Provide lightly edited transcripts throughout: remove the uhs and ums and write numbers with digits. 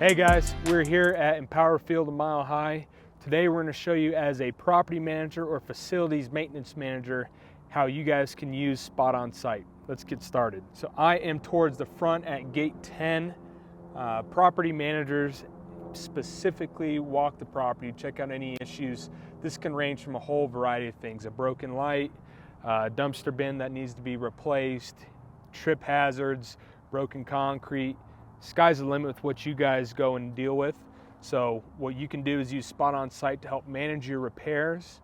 Hey guys, we're here at Empower Field a Mile High. Today we're going to show you as a property manager or facilities maintenance manager how you guys can use SpotOnSite. Let's get started. So I am towards the front at gate 10. Property managers specifically walk the property, check out any issues. This can range from a whole variety of things: a broken light, a dumpster bin that needs to be replaced, trip hazards, broken concrete. Sky's the limit with what you guys go and deal with. So what you can do is use SpotOnSite to help manage your repairs.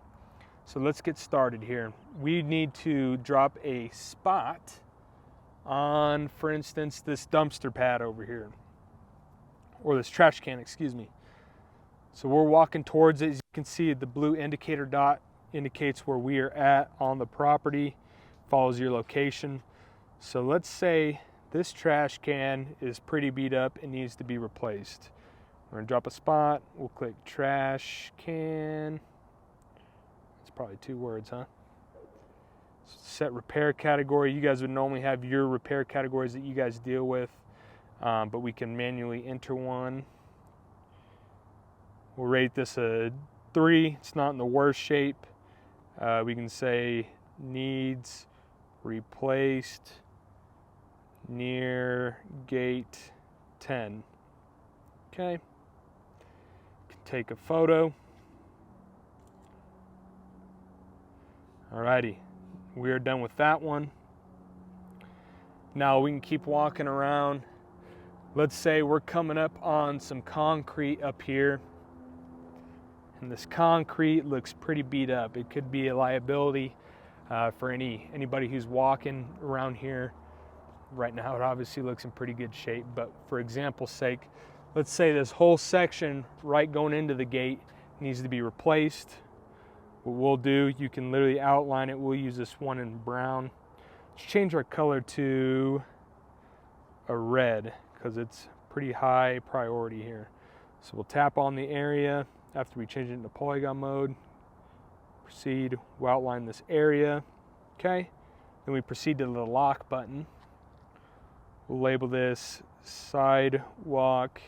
So let's get started here. We need to drop a spot on, for instance, this dumpster pad over here, or this trash can, excuse me. So we're walking towards it. As you can see, the blue indicator dot indicates where we are at on the property, follows your location. So let's say this trash can is pretty beat up and needs to be replaced. We're gonna drop a spot. We'll click trash can. It's probably 2 words, huh? Set repair category. You guys would normally have your repair categories that you guys deal with, but we can manually enter one. We'll rate this a 3. It's not in the worst shape. We can say needs replaced near gate 10. Okay. Can take a photo. Alrighty, we're done with that one. Now we can keep walking around. Let's say we're coming up on some concrete up here, and this concrete looks pretty beat up. It could be a liability for anybody who's walking around here. Right now it obviously looks in pretty good shape, but for example's sake, let's say this whole section right going into the gate needs to be replaced. What we'll do, you can literally outline it. We'll use this one in brown. Let's change our color to a red because it's pretty high priority here. So we'll tap on the area after we change it into polygon mode. Proceed, we'll outline this area. Okay, then we proceed to the lock button. We'll label this sidewalk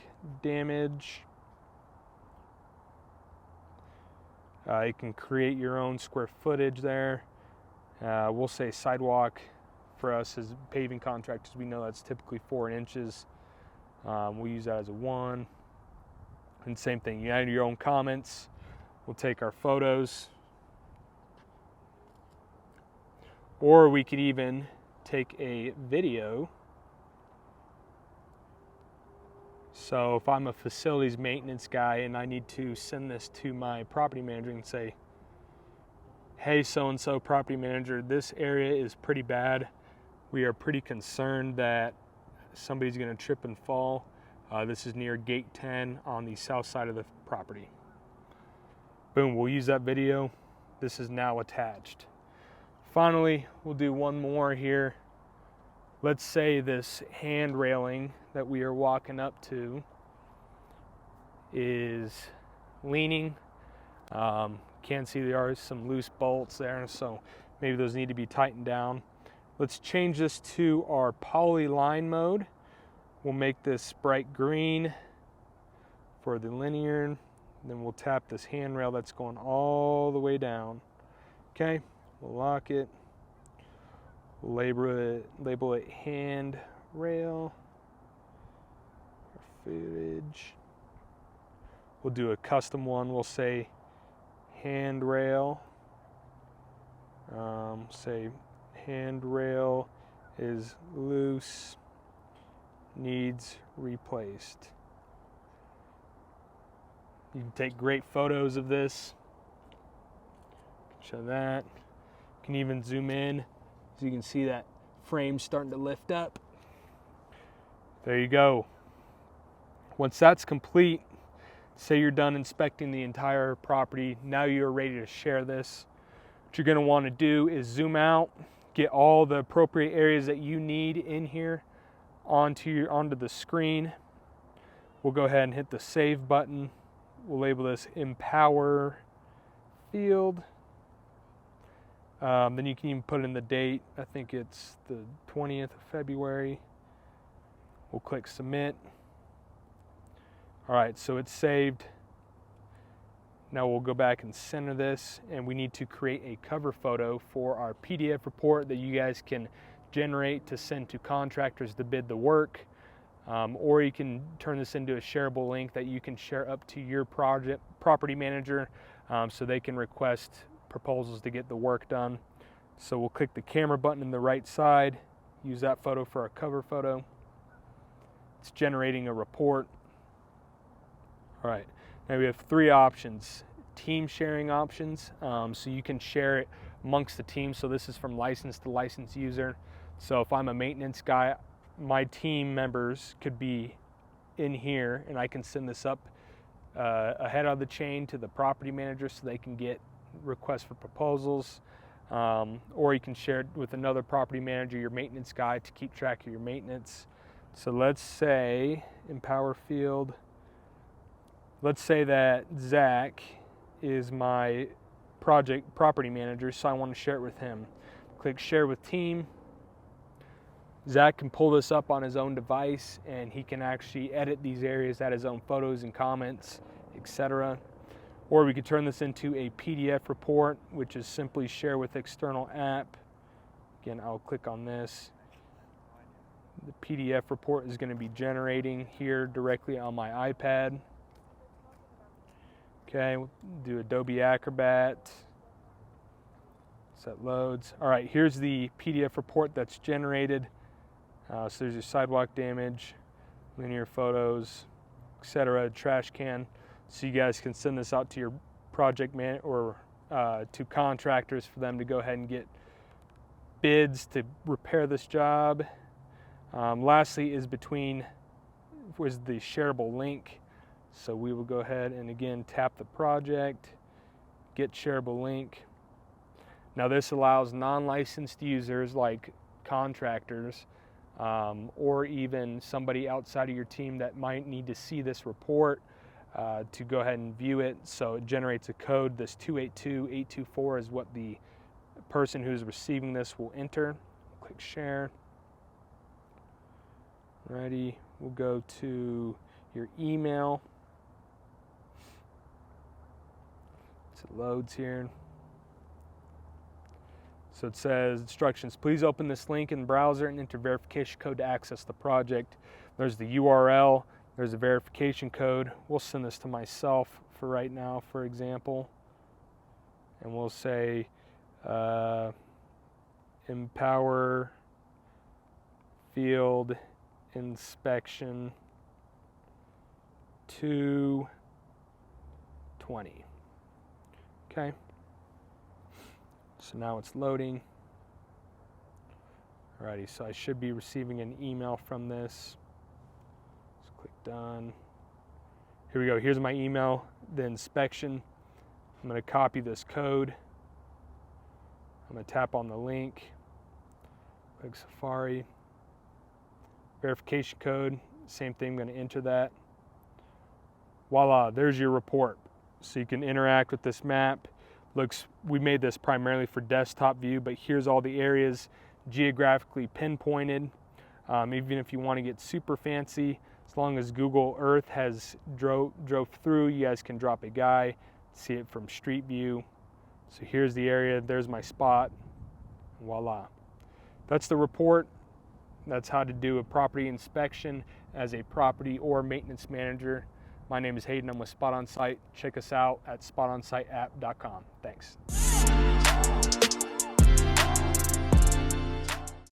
damage. You can create your own square footage there. We'll say sidewalk for us as paving contractors. We know that's typically 4 inches. We'll use that as a 1. And same thing, you add your own comments. We'll take our photos. Or we could even take a video. So if I'm a facilities maintenance guy and I need to send this to my property manager and say, hey, so-and-so property manager, this area is pretty bad. We are pretty concerned that somebody's gonna trip and fall. This is near gate 10 on the south side of the property. Boom, we'll use that video. This is now attached. Finally, we'll do one more here. Let's say this hand railing that we are walking up to is leaning. Can't see there are some loose bolts there, so maybe those need to be tightened down. Let's change this to our polyline mode. We'll make this bright green for the linear. Then we'll tap this handrail that's going all the way down. Okay, we'll lock it. Label it handrail. Footage. We'll do a custom one. We'll say handrail. Say handrail is loose, needs replaced. You can take great photos of this. Show that. You can even zoom in so you can see that frame starting to lift up. There you go. Once that's complete, say you're done inspecting the entire property, now you're ready to share this. What you're gonna wanna do is zoom out, get all the appropriate areas that you need in here onto the screen. We'll go ahead and hit the save button. We'll label this Empower Field. Then you can even put in the date. I think it's the 20th of February. We'll click submit. All right, so it's saved. Now we'll go back and center this, and we need to create a cover photo for our PDF report that you guys can generate to send to contractors to bid the work. Or you can turn this into a shareable link that you can share up to your property manager so they can request proposals to get the work done. So we'll click the camera button in the right side, use that photo for our cover photo. It's generating a report. All right, now we have three options. Team sharing options, so you can share it amongst the team. So this is from licensed to licensed user. So if I'm a maintenance guy, my team members could be in here, and I can send this up ahead of the chain to the property manager so they can get requests for proposals. Or you can share it with another property manager, your maintenance guy, to keep track of your maintenance. So let's say in Power Field, let's say that Zach is my property manager, so I want to share it with him. Click Share with Team. Zach can pull this up on his own device, and he can actually edit these areas, add his own photos and comments, etc. Or we could turn this into a PDF report, which is simply share with external app. Again, I'll click on this. The PDF report is going to be generating here directly on my iPad. Okay, we'll do Adobe Acrobat. So that loads. All right, here's the PDF report that's generated. So there's your sidewalk damage, linear photos, etc., trash can. So you guys can send this out to your project man or to contractors for them to go ahead and get bids to repair this job. Lastly is the shareable link. So we will go ahead and again tap the project, get shareable link. Now this allows non-licensed users like contractors or even somebody outside of your team that might need to see this report to go ahead and view it. So it generates a code. This 282824 is what the person who's receiving this will enter. Click share. Alrighty, we'll go to your email. So it loads here. So it says instructions, please open this link in the browser and enter verification code to access the project. There's the URL, there's a verification code. We'll send this to myself for right now, for example. And we'll say Empower Field Inspection 220. Okay. So now it's loading. Alrighty, so I should be receiving an email from this. Let's click done. Here we go, here's my email, the inspection. I'm gonna copy this code. I'm gonna tap on the link, click Safari. Verification code, same thing, I'm gonna enter that. Voila, there's your report. So you can interact with this map. We made this primarily for desktop view, but here's all the areas geographically pinpointed. Even if you want to get super fancy, as long as Google Earth has drove through, you guys can drop a guy, see it from street view. So here's the area, there's my spot, voila. That's the report. That's how to do a property inspection as a property or maintenance manager. My name is Hayden, I'm with SpotOnSite. Check us out at SpotOnSiteApp.com. Thanks.